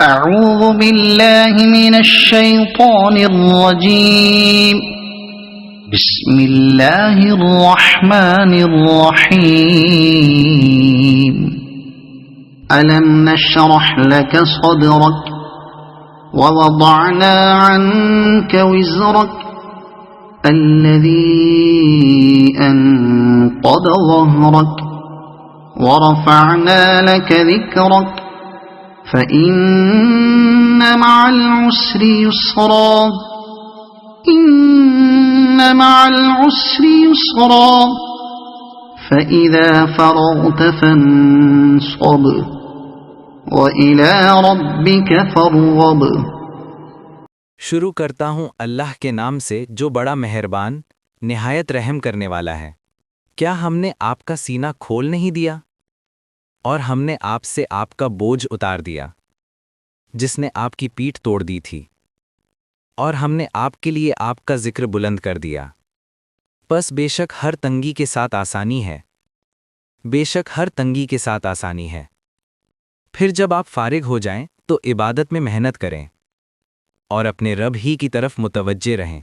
أعوذ بالله من الشيطان الرجيم. بسم الله الرحمن الرحيم. ألم نشرح لك صدرك ووضعنا عنك وزرك الذي أنقض ظهرك ورفعنا لك ذكرك فإن مع العسر يسرا إن مع العسر يسرا فإذا فرغت فانصب وإلى ربك فارغب. شروع کرتا ہوں اللہ کے نام سے جو بڑا مہربان نہایت رحم کرنے والا ہے۔ کیا ہم نے آپ کا سینہ کھول نہیں دیا اور ہم نے آپ سے آپ کا بوجھ اتار دیا جس نے آپ کی پیٹھ توڑ دی تھی، اور ہم نے آپ کے لیے آپ کا ذکر بلند کر دیا۔ پس بے شک ہر تنگی کے ساتھ آسانی ہے، بے شک ہر تنگی کے ساتھ آسانی ہے۔ پھر جب آپ فارغ ہو جائیں تو عبادت میں محنت کریں اور اپنے رب ہی کی طرف متوجہ رہیں۔